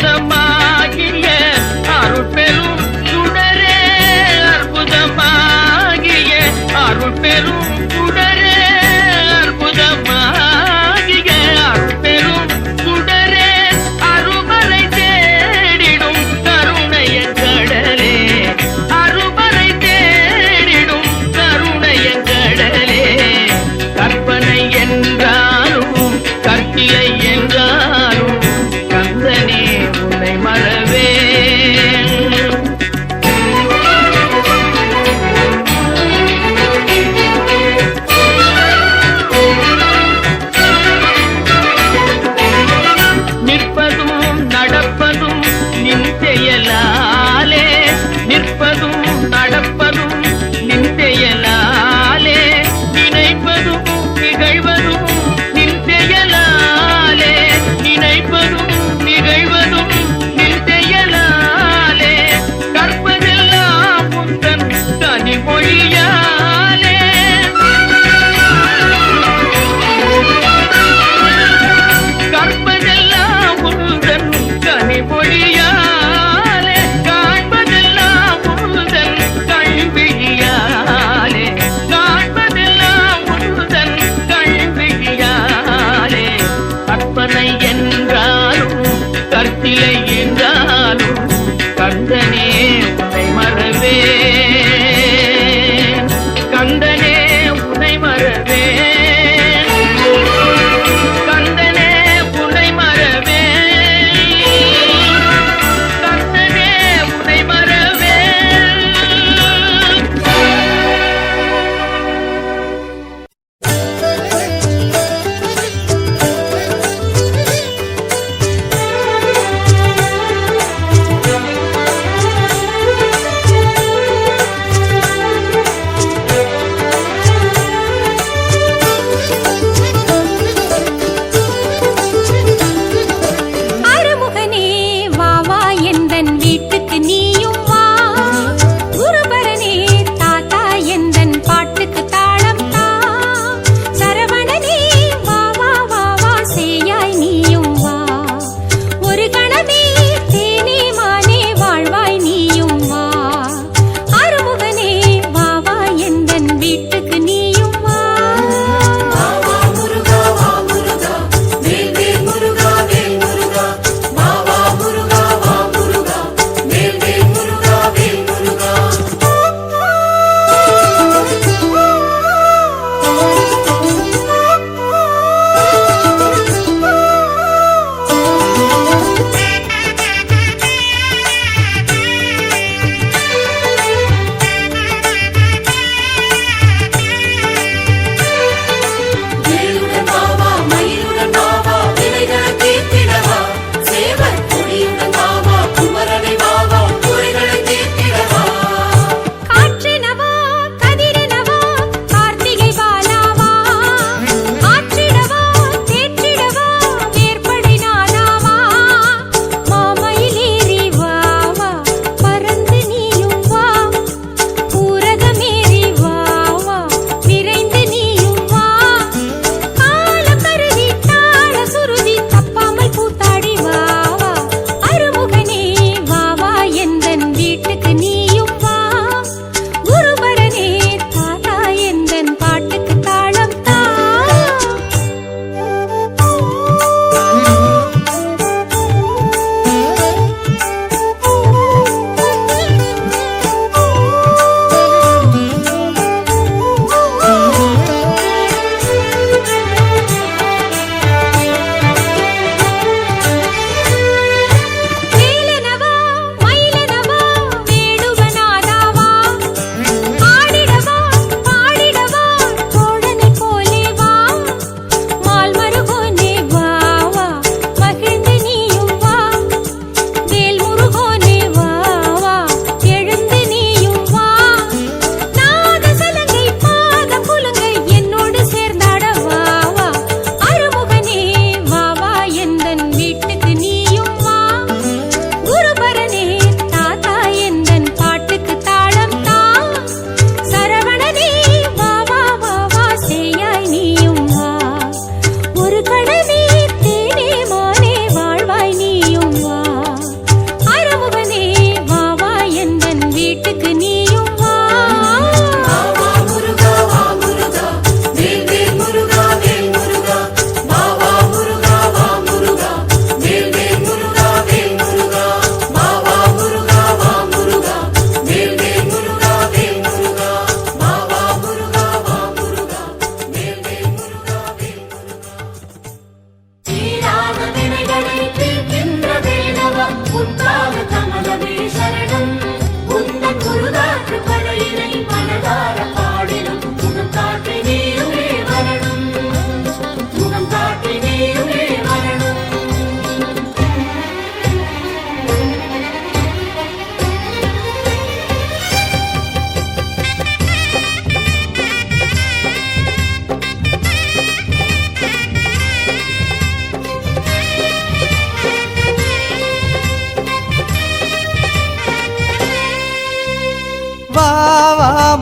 அற்புதமாகிய அருட்பெரும் சுடரே, அற்புதமாகிய அருட்பெரும் சுடரே, அற்புதமாகிய அருட்பெரும் சுடரே, அருமறை தேடிடும் கருணைய கடலே, அருமறை தேடிடும் கருணைய கடலே. கற்பனை என்றாலும் கற்கிலை என்றாலும் கந்தனே உன்னை மறவே. நிற்பதும் நடப்பதும் நின் செயலாலே, நிற்பதும் நடப்பதும் நின் செயலாலே, நினைப்பதும் நிகழ்வதும் நின் செயலாலே, நினைப்பதும் நிகழ்வதும் நின் செயலாலே, கற்பதெல்லாம் உந்தன் கனிமொழியாலே, கற்பதெல்லாம் உந்தன் கனிமொழியாலே, காண்பதெல்லாம் உந்தன் கல்விழியாலே, காண்பதெல்லாம் உந்தன் கல்விழியாலே. கற்பனை என்றாலும் கற்சிலை என்றாலும் கந்தனே உன்னை மறவே, கந்தனே உன்னை மறவே, கந்தனே உன்னை மறவே, கந்தனே உன்னை மறவே.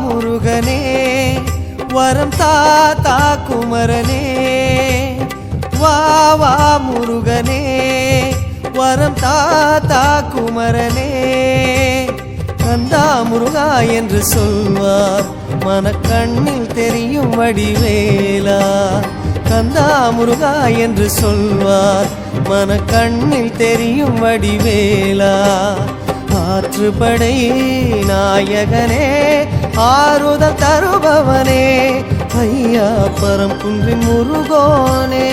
முருகனே வரம் தாத்தா குமரனே வா வா முருகனே வரம் தாத்தா குமரனே கந்தா முருகா என்று சொல்வார் மனக்கண்ணில் தெரியும் வடிவேலா கந்தா முருகா என்று சொல்வார் மனக்கண்ணில் தெரியும் வடிவேலா ஆற்றுப்படை நாயகனே ஆறுதல் தருபவனே ஐயா பரம்புன்றின் முருகோனே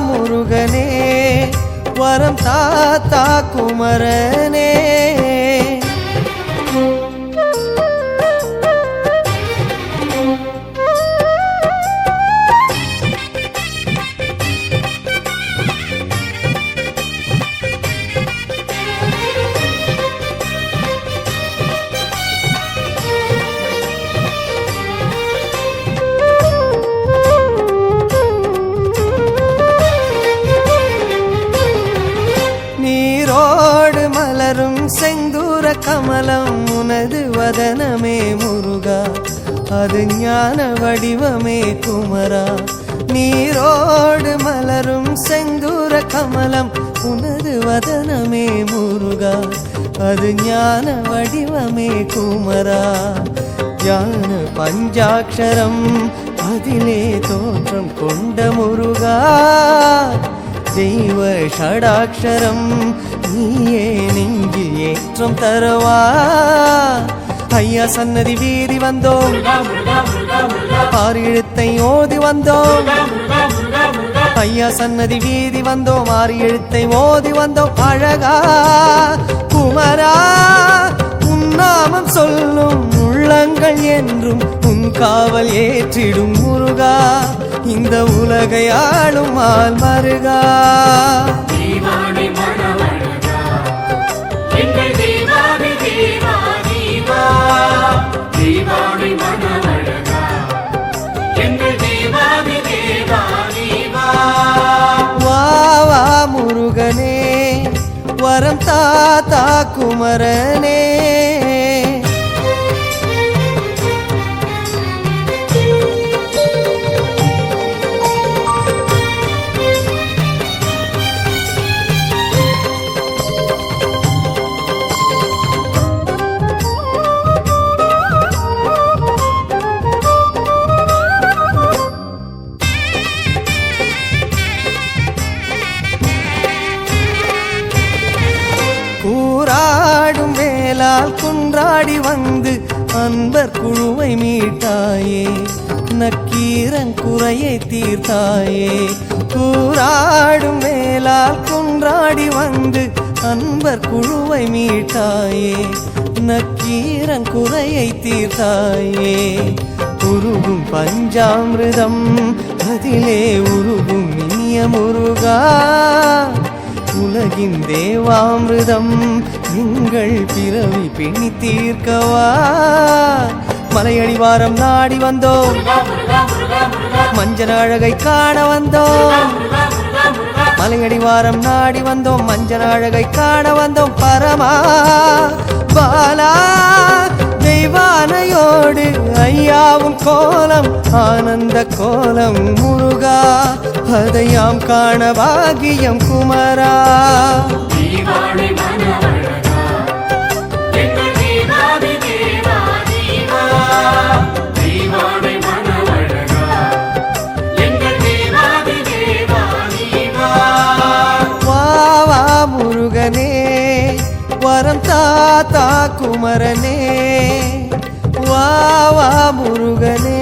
முருகனே வரம் தாத்தா குமரனே செந்தூர கமலம் உனது வதனமே முருகா அது ஞான வடிவமே குமரா நீரோடு மலரும் செந்தூர கமலம் உனது வதனமே முருகா அது ஞான வடிவமே குமரா ஞான பஞ்சாட்சரம் அதிலே தோற்றம் கொண்ட முருகா தெய்வ ஷடாட்சரம் நீயே நெஞ்சில் ஏற்றம் தரவா ஐயா சன்னதி வீதி வந்தோம் ஆறு எழுத்தை ஓதி வந்தோம் ஐயா சன்னதி வீதி வந்தோம் ஆறு எழுத்தை ஓதி வந்தோம் அழகா குமரா உன்னாமம் சொல்லும் உள்ளங்கள் என்றும் உன் காவல் ஏற்றிடும் முருகா இந்த உலகை ஆளும் ஆள் மருகா வா முருகனே வரம் தாத்தா குமரனே கூறாடும் வேளால் குன்றாடி வந்து அன்பர் குழுவை மீட்டாயே நக்கீரங்குறையை தீர்த்தாயே கூறாடும் வேளால் குன்றாடி வந்து அன்பர் குழுவை மீட்டாயே நக்கீரங்குறையை தீர்த்தாயே உருகும் பஞ்சாமிர்தம் அதிலே உருகும் இனிய முருகா உலகின் தேவாமிர்தம் எங்கள் பிறவி பிணி தீர்க்கவா மலையடிவாரம் நாடி வந்தோம் மஞ்சள் அழகை காண வந்தோம் மலையடிவாரம் நாடி வந்தோம் மஞ்சள் அழகை காண வந்தோம் பரமா பாலா தெய்வானையோடு ஐயாவும் கோலம் ஆனந்த கோலம் முருகா அதையாம் காண பாகியம் குமரா வா முருகனே வரம் தாத்தா குமரனே வா முருகனே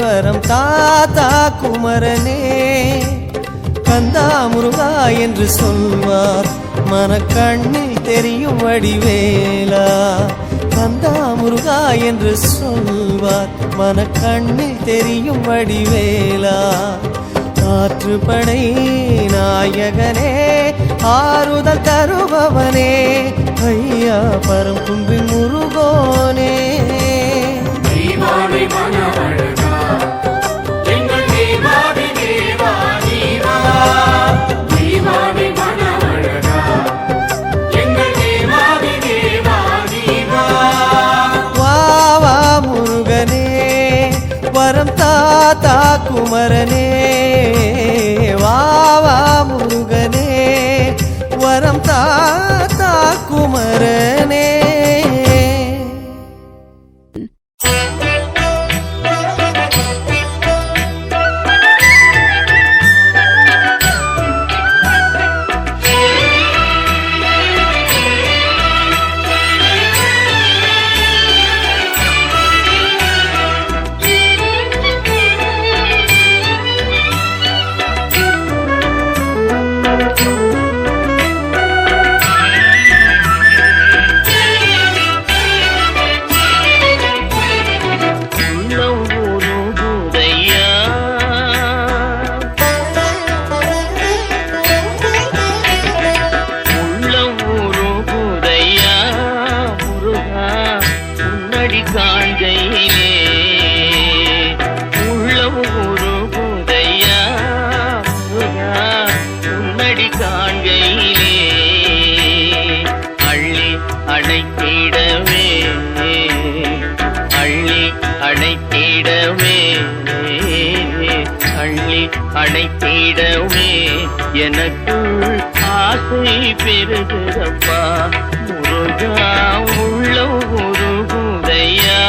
வரம் தாத்தா குமரனே கந்தா முருகா என்று சொல்வார் மனக்கண்ணில் தெரியும் வடிவேலா கந்தா முருகா என்று சொல்வார் மனக்கண்ணில் தெரியும் வடிவேலா ஆற்றுப்படை நாயகனே ஆறுதல் தருபவனே ஐயா பரம்புன்றின் முருகோனே குமரனே வாவா முருகனே வரம் தாத்தா குமரனே. அணைத்திடவே எனக்குள் ஆசை பெருகுதப்பா முருகா உள்ள உருகுதையா.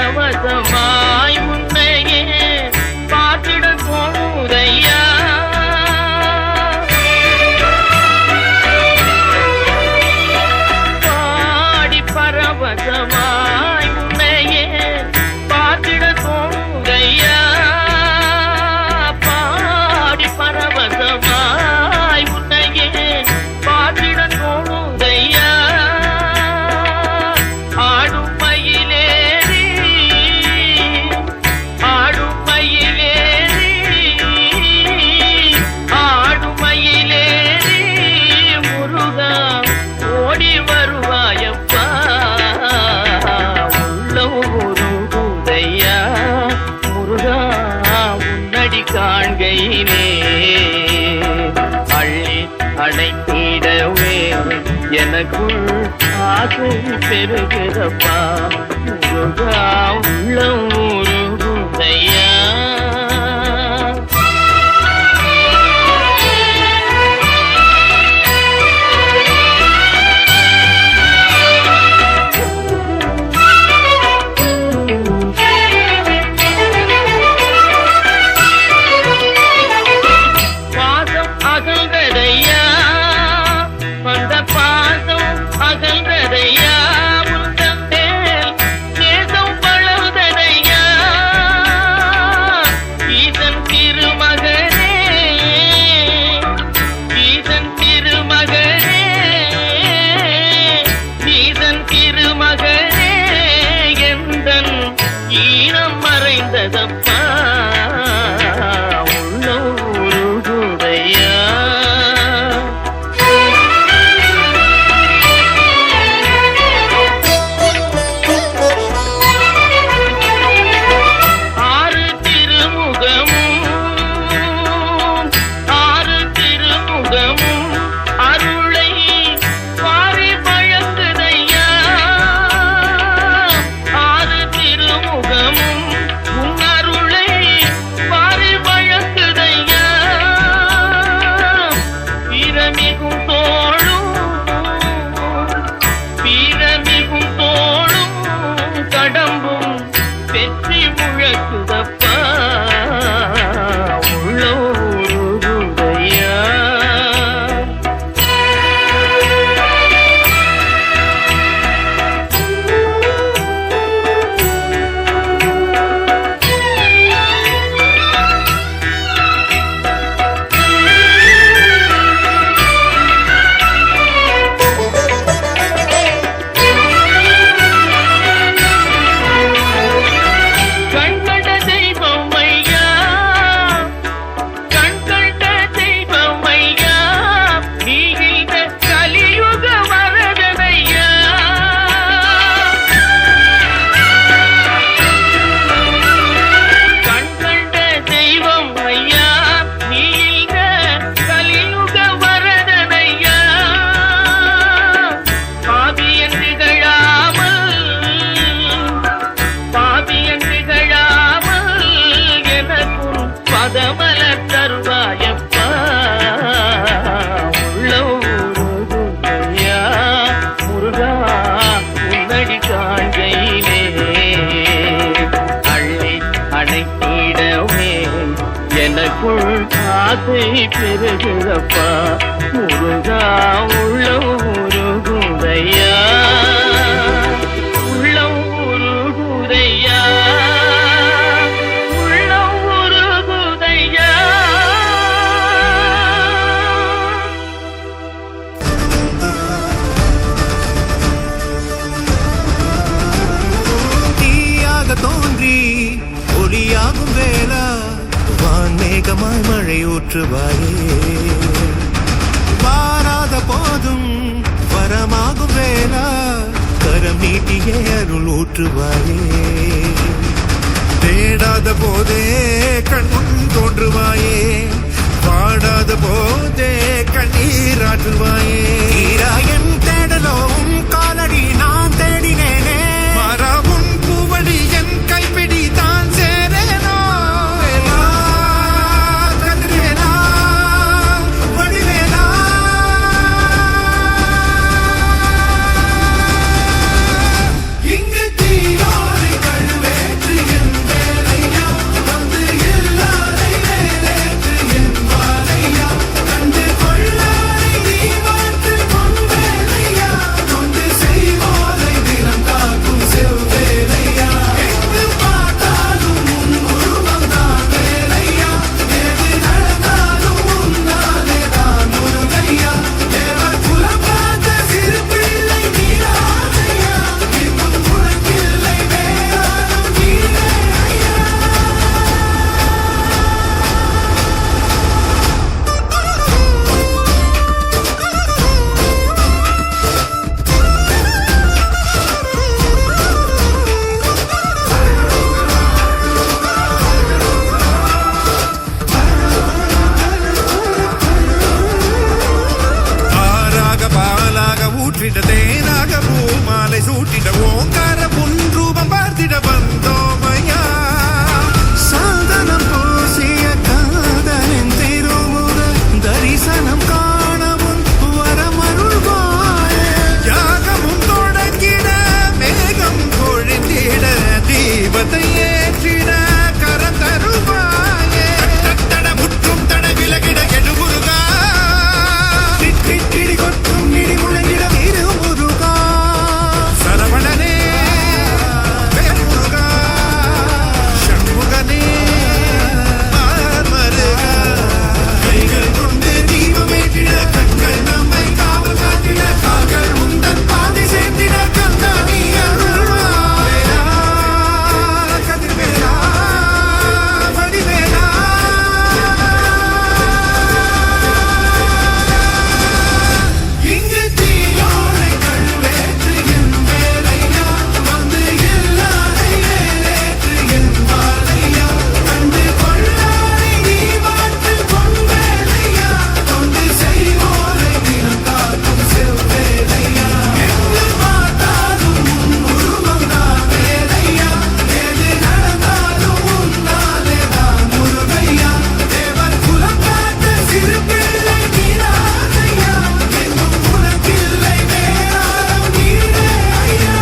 பரவசமாய் உன்னையே பார்த்திட தோணுதையா. பாடி பரவசமாய் உன்னையே பார்த்திட தோணுதையா. பாடி பரவசமாய் உன்னையே பார்த்திட தோணுதையா. ஆடும் மயிலே காண்கையிலே அள்ளி அணைத்திடவே எனக்குள் ஆசை பெருகிறப்பா முருகா உள்ள உருகுதையா. அகல்றதையா வந்த பாசம் அகல்றதையா உந்தன் மேல் நேசம் வளர்ந்ததையா. எனக்குள் ஆசை பெருகிறப்பா முருகா உள்ளம் உருகுதையா உள்ளம் உருகுதையா உள்ளம் உருகுதையா தீயாக தோன்றி ஒளியாகும் வேளா வான்மேகமாய் மழை ஊற்றுவாயே வாராத போதும் வரமாகும் வேளா கரம் நீட்டியே அருள் ஊற்றுவாயே தேடாத போதே கண்முன் தோன்றுவாயே பாடாத போதே கண்ணீராற்றுவாயே ஈராயன் தேடலும் காலடி நான் தேடினேனே மாறாவும் பூவடி என் கைப்பிடி தான் சேரேனோ வேலா, கதிர்வேலா, வடிவேலா. இங்கு தீயோரை கழுவேற்று என் வேலையா வந்து எல்லாரை மேலேற்று என் வாழையா கண்டு கொள்ளாரை நீ வாழ்த்து பொன் வேலையா கொண்டு செய்வோரை தினம் காக்கும் செவ்வேலையா எங்கு பார்த்தாலும் உன் உருவம் தான் வேலையா எது நடந்தாலும் உன்னாலே தான் முருகையா தேவர் குலம் பார்த்த சிறு பிள்ளை நீராதையா இன்னும் உனக்கில்லை வேறாலும் நீரே ஐயா. ஆறாக பாலாக ஊற்றிட தேனாக பூமாலை சூட்டிட ஓங்கார புன்ரூபம் பார்த்திட வந்தோமையா சாதனம் பூசிய காதலின் திருமுக தரிசனம் காணவும் வரமருள்வாயே யாகமும் தொடங்கிட மேகம் பொழிந்திட தீபத்தை ஏற்றிட கரம் தருவாயே தட முற்றும் தட விலகிட கெடுமுருகா திட்டிடி கொட்டும் இடி முழங்கிட திருமுருகா சரவணனே வேல்முருகா சண்முகனே ஆர்மருகா கைகள் கொண்டு தீபமேற்றிட கண்கள் நம்மை காவல் காத்திட கால்கள் உந்தன் பாதை சேர்த்திட கந்தானி அருள்வாயா கதிர்வேலா வடிவேலா இங்கு தீயோரை கழுவேற்று என் வேலையா வந்து எல்லாரை மேலேற்று என் வாழையா கண்டு கொள்ளாரை நீ வாழ்த்து பொன் வேலையா கொண்டு செய்வோரை தினம் காக்கும் செவ்வேலையா எங்கு பார்த்தாலும் உன் உருவம் தான் வேலையா எது நடந்தாலும் உன்னாலே தான் முருகையா தேவர் குலம் பார்த்த சிறு பிள்ளை நீராதையா எங்கும் உனக்கில்லை வேறாலும் நீரே ஐயா.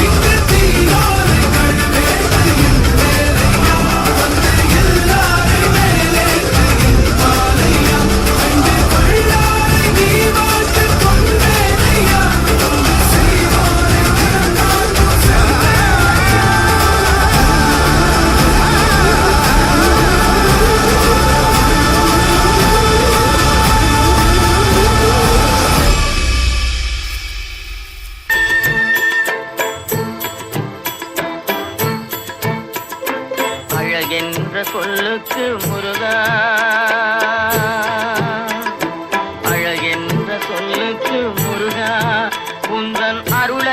இங்கு தீயோரை கழுவேற்று என் வேலையா வந்து எல்லாரை மேலேற்று என் வாழையா கண்டு கொள்ளாரை நீ வாழ்த்து பொன் வேலையா கொண்டு செய்வோரை தினம் காக்கும் செவ்வேலையா. அழகென்ற சொல்லுக்கு முருகா அழகென்ற சொல்லுக்கு முருகா உந்தன் அருளை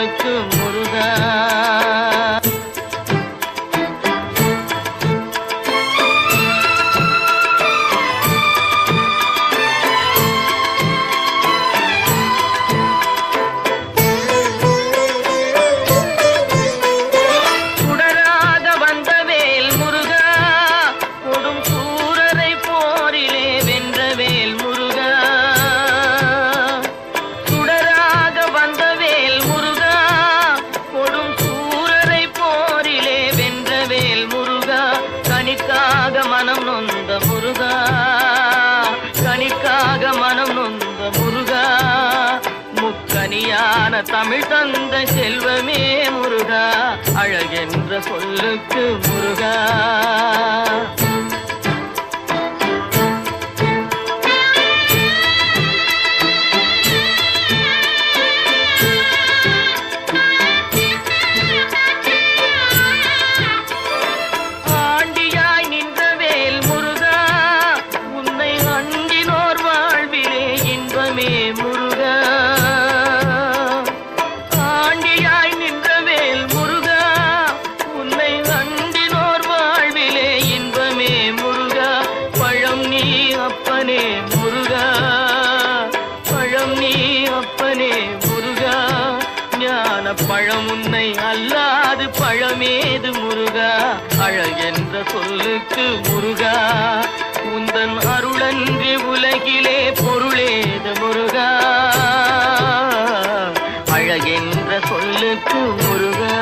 சொல்லுக்கு முருகா. கனிக்காக மனம் நொந்த முருகா, கனிக்காக மனம் நொந்த முருகா, முக்கனியான தமிழ் தந்த செல்வமே முருகா, அழகென்ற சொல்லுக்கு முருகா. அப்பனே முருகா, பழம் நீ அப்பனே முருகா, ஞான பழம் உன்னை அல்லாது பழமேது முருகா, அழகென்ற சொல்லுக்கு முருகா, உந்தன் அருளன்றி உலகிலே பொருளேது முருகா, அழகென்ற சொல்லுக்கு முருகா.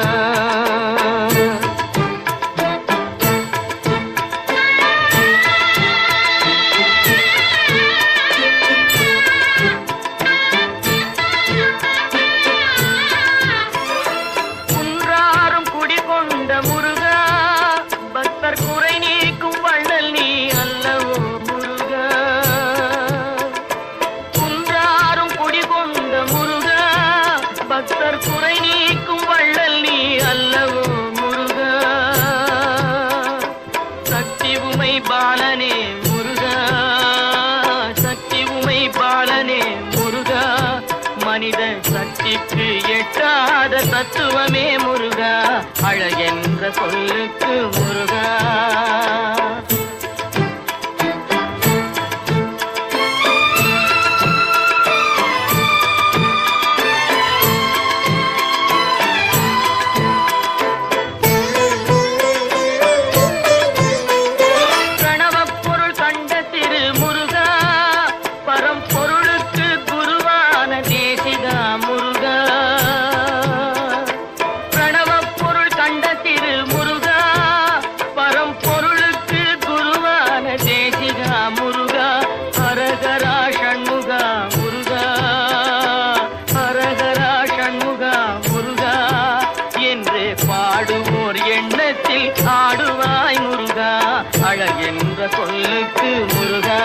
பக்தர் குறை நீக்கும் வள்ளல் நீ அல்லவோ முருகா, சக்தி உமை பாலனே முருகா, சக்தி உமை பாலனே முருகா, மனித சக்திக்கு எட்டாத தத்துவமே முருகா, அழகென்ற சொல்லுக்கு முருகா. முருகா, ஹரஹரா ஷண்முகா முருகா, ஹரஹரா ஷண்முகா முருகா என்று பாடுவோர் எண்ணத்தில் ஆடுவாய் முருகா, அழகென்ற சொல்லுக்கு முருகா.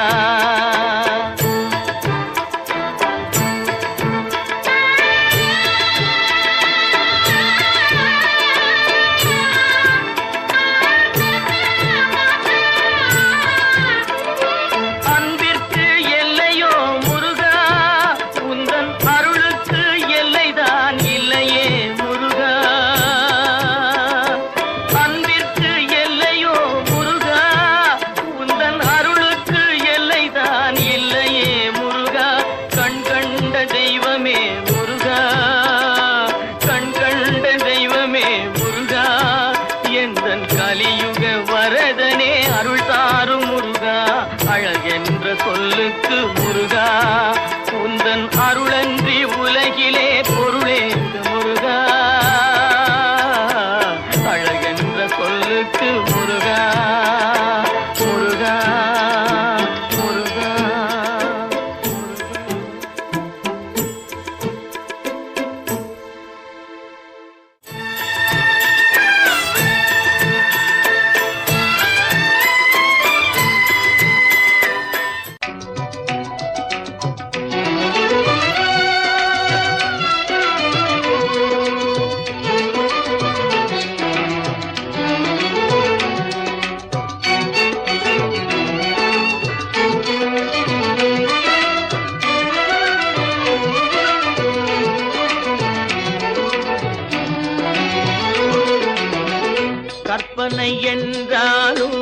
கற்பனை என்றாலும்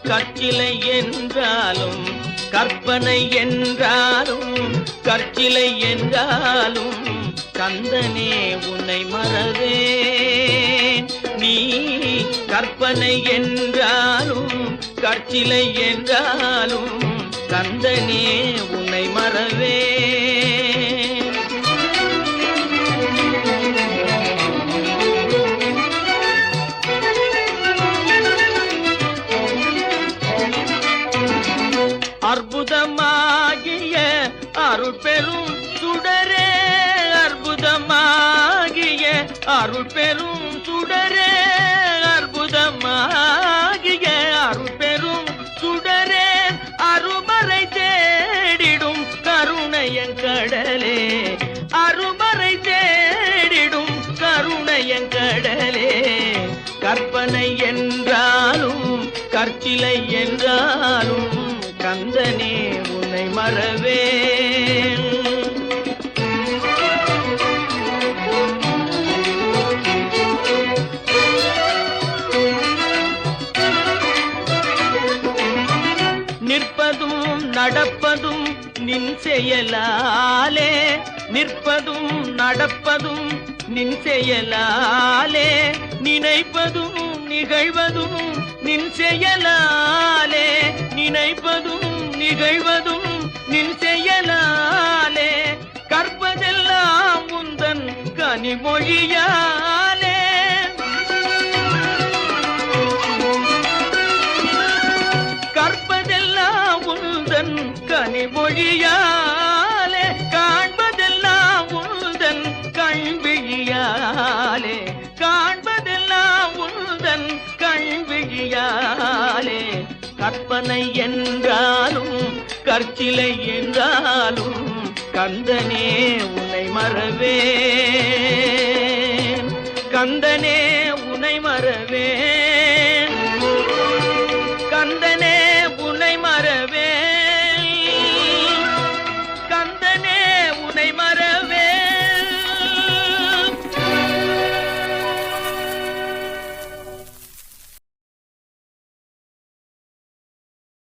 கற்சிலை என்றாலும் கற்பனை என்றாலும் கற்சிலை என்றாலும் கந்தனே உன்னை மறவேன். நீ கற்பனை என்றாலும் கற்சிலை என்றாலும் கந்தனே உன்னை மறவேன். அற்புதமாகிய அருள் பெரும் சுடரே, அற்புதமாகிய அருள் பெரும் சுடரே, அற்புதமாகிய அருள் பெரும் சுடரே, அருமறை தேடிடும் கருணையன் கடலே, அருமறை தேடிடும் கருணையன் கடலே. கற்பனை என்றாலும் கற்சிலை என்றாலும் கந்தனே உன்னை மறவேன். நிற்பதும் நடப்பதும் நின் செயலாலே, நிற்பதும் நடப்பதும் நின் செயலாலே, நினைப்பதும் நிகழ்வதும் நின் செயலாலே, நினைப்பதும் நிகழ்வதும் நின் செயலாலே. கற்பதெல்லாம் உந்தன் கனிமொழியாலே, கற்பதெல்லாம் உந்தன் கனிமொழியாலே, காண்பதெல்லாம் உந்தன் கண்விழியாலே, காண்பதெல்லாம் உந்தன் கண்விழியாலே. கற்பனை என்றாலும் கற்சிலை என்றாலும் கந்தனே உன்னை மறவேன். கந்தனே